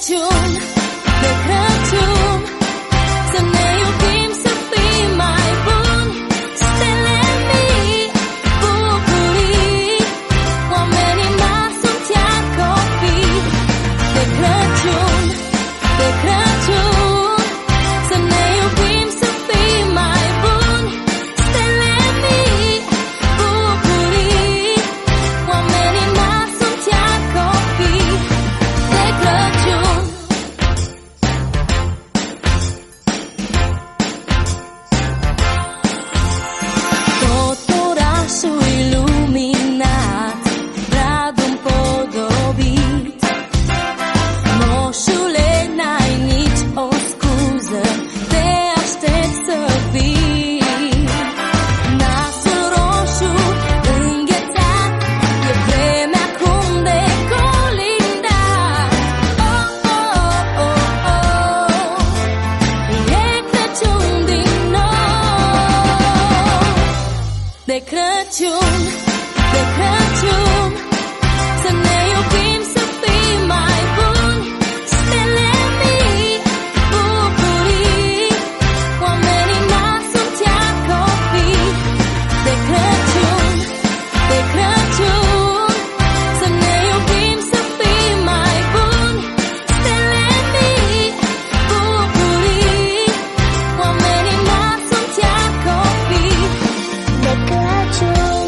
Crăciun, de Crăciun, să ne iubim, să fim mai buni. Stele mii, bucurii, oamenii mari sunt iar copii. De Crăciun, de Crăciun, să ne iubim, să fim mai buni. Stele mii, bucurii, oamenii mari sunt iar copii. De Crăciun. Tot orașul iluminat, bradul împodobit. Moșule, n-ai nici o scuză, te aștept să vii. Nasul roșu înghețat, e vremea acum de colindat. Oh, oh, oh, oh, e Crăciun din nou. De Crăciun, de Crăciun, să ne iubim, să fim mai buni. Stele mii, bucurii, oamenii mari sunt iar copii. De Crăciun, de Crăciun, să ne iubim, să fim mai buni. Stele mii, bucurii, oamenii mari sunt iar copii. De Crăciun,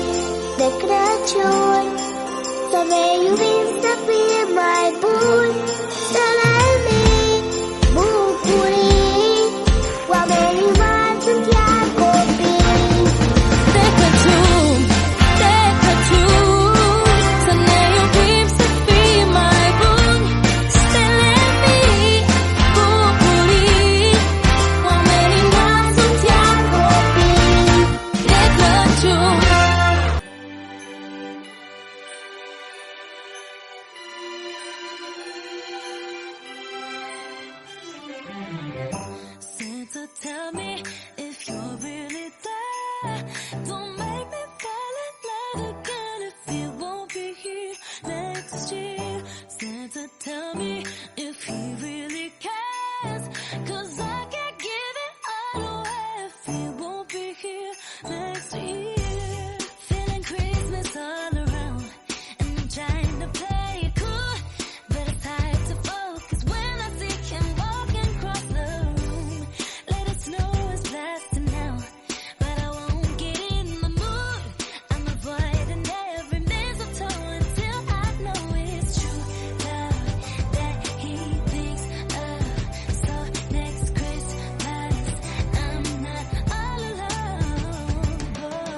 de Crăciun, să ne iubim, să fim mai buni. Stele mii, bucurii, oamenii mari sunt iar copii. De Crăciun, de Crăciun, să ne iubim, să fim mai buni. Stele mii, bucurii, oamenii mari sunt iar copii. De Crăciun. Santa, tell me if you're really there. Don't make me fall in love again if you won't be here next year. Santa, tell me if he really cares, 'cause I can't give it all away if he won't be here next year. Feeling Christmas all around, and I'm trying to play it cool, but it's hard to focus when I see him walking across the room. Let it snow is blasting now, but I won't get in the mood. I'm avoiding every mistletoe until I know it's true love that he thinks of. So next Christmas I'm not all alone, boy.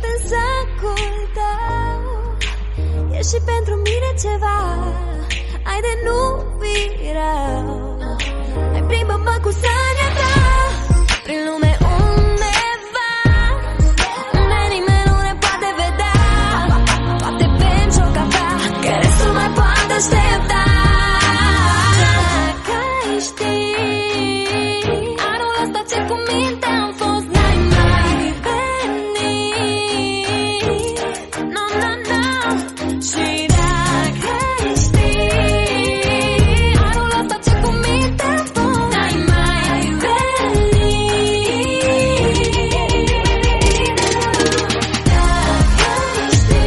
Poate în sacul tău e și pentru mine ceva. Hai de nu fi rău, hai plimbă-mă cu sania ta prin lume undeva unde nimeni nu ne poate vedea. Poate bem și o cafea, că restul mai poate aștepta. Dacă ai ști, anul ăsta ce cu minte am fost, n-ai mai venit. No, no, no. Și dacă ai ști, anul ăsta ce cu minte am fost, n-ai mai venit. Dacă ai ști,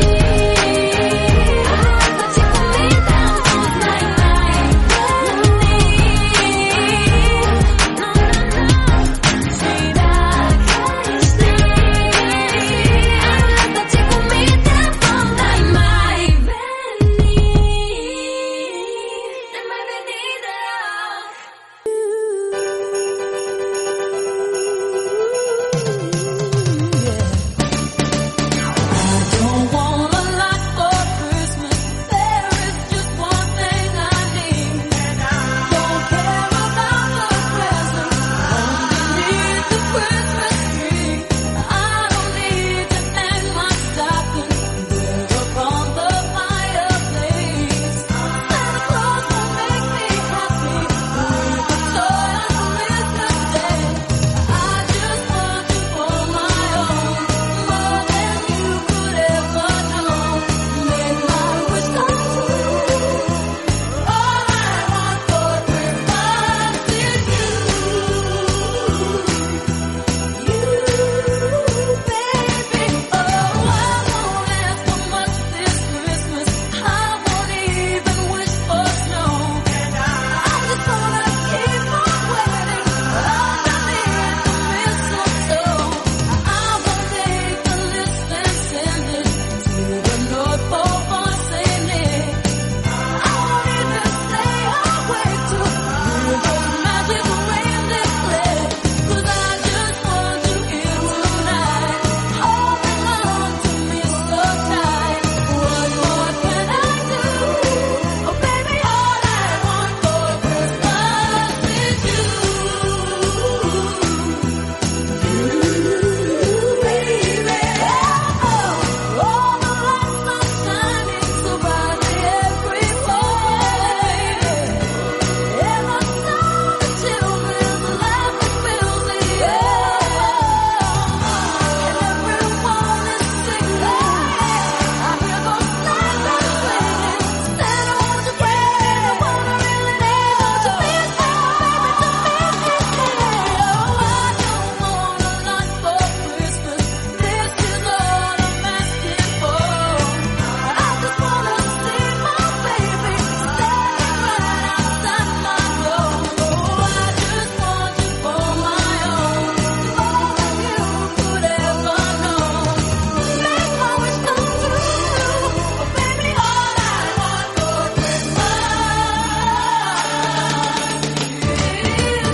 anul ăsta ce cu minte am fost, n-ai mai venit. No, no, no. Și dacă ai ști, anul ăsta ce cu minte am fost, n-ai mai venit I don't want a lot for Christmas. There is just one thing I need. Don't care about the presents underneath the Christmas tree. I don't need to hang my stocking there upon the fireplace. Santa Claus will make me happy with a toy on Christmas Day. I just want you for my own, more than you could ever know. Make my wish come true. All I want for Christmas is you, baby. Oh, I won't ask for much this Christmas. I won't even wish for snow. I'm just gonna keep on waiting underneath the mistletoe. I won't make a list and send it to the North Pole for Saint Nick. I won't even say a word to hear those magic reindeer play. 'Cause I just want you here tonight, holding on to me so tight. What more can I do? Oh baby, all I want for Christmas is you, baby. Oh, all the lights are shining so brightly everywhere. And I saw the children laughing fills the air. And everyone is singing. I hear those sleigh bells ringing. Santa, won't you please, I wanna really need, won't you please come, baby, to make it clear. Oh, I don't want a lot for Christmas. This is all I'm asking for. I just wanna see my baby standing right outside my door. Oh, I just want you for my own, more than you could ever know. Make my wish come true. Oh, baby, all I want for Christmas is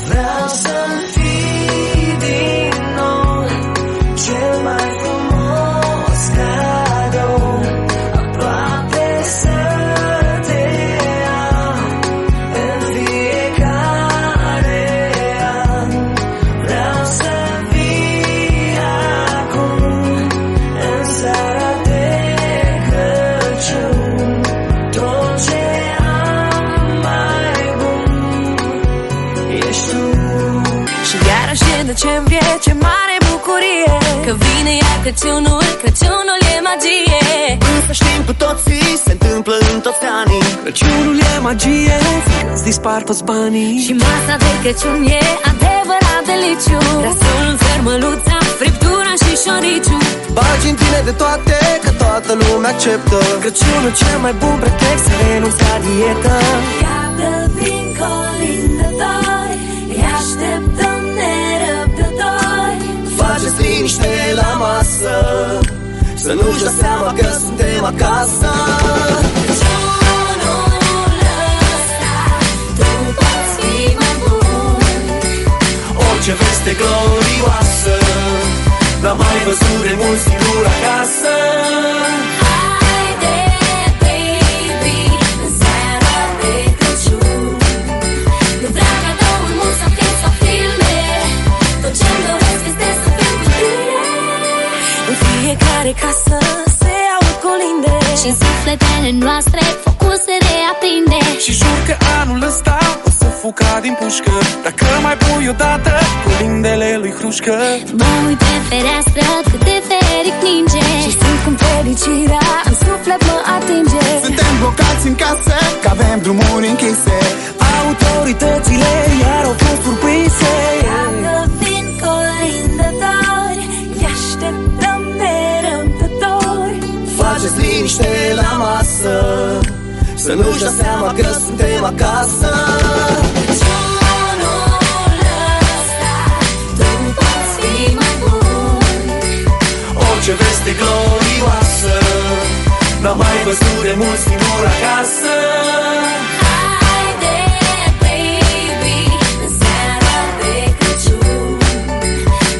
Vreau să-mi fii din nou cel mai frumos cadou, aproape să te am în fiecare an. Vreau să vii acum în seara de Crăciun, tot ce am mai bun ești tu. Și iarăși e decembrie, ce mare bucurie, că vine iar Crăciunul, Crăciunul e magie. Însă știm cu toții, se întâmplă în toți anii. Crăciunul e magie, îți dispar toți banii. Și masa de Crăciun e adevărat deliciu. Rasul, fermăluța, friptura și șoriciu. Bagi în tine de toate, că toată lumea acceptă. Crăciunul cel mai bun pretext să renunți la dietă. Iată vin colindători, îi așteptăm nerăbdători. masă, să nu-și dea seama că suntem acasă. Orice veste glorioasă n-am mai văzut de mult singur acasă. Haide, baby, în seara de Crăciun, nu vreau cadouri mult sau chestii sau filme, tot ce-mi doresc este să fiu cu tine. În fiecare casă se aud colinde și în sufletele noastre focul se reaprinde. Și jur că anul ăsta o să fug ca din pușcă, dacă mai pui odată colindele lui Hrușcă. Mă uit pe fereastră cât de feric ninge și simt cum fericirea în suflet mă atinge. Suntem blocați în casă, că avem drumuri închise. Autoritățile iar au fost surprise. Dacă vin colindători, îi așteptăm nerăbdători. Faceți liniște la masă, să nu-și dea seama că suntem acasă. Orice veste glorioasă n-am mai văzut de mult singur acasă. Haide, baby, în seara de Crăciun,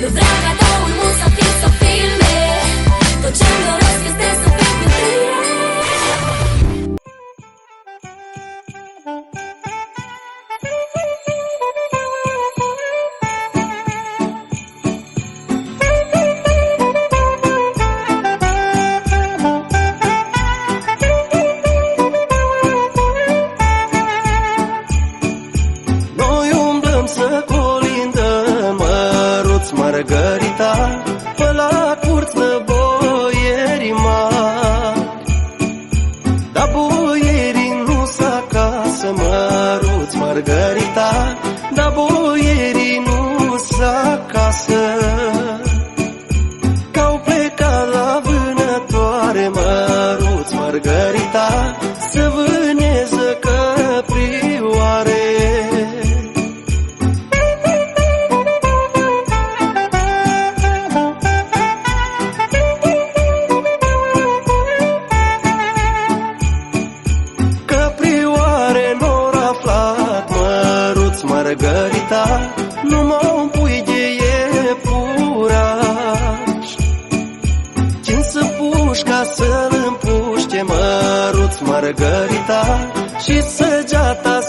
nu vreau cadouri mult sau chestii sau filme, tot ce-mi doresc este să fiu cu tine. Noi umblăm să colindăm, Măruț, Margarita, pe la curți la boierii mari. Dar boierii nu-s acasă, Măruț, Margarita, dar boierii nu-s acasă. Că-au plecat la vânătoare, Măruț, Margarita, să vâneze căprioare. Căprioare n-or aflat, Măruț, Margarita, numai un pui de iepuraș. Cinsă pușca să-l împuște, Măruț, Margarita, și săgeata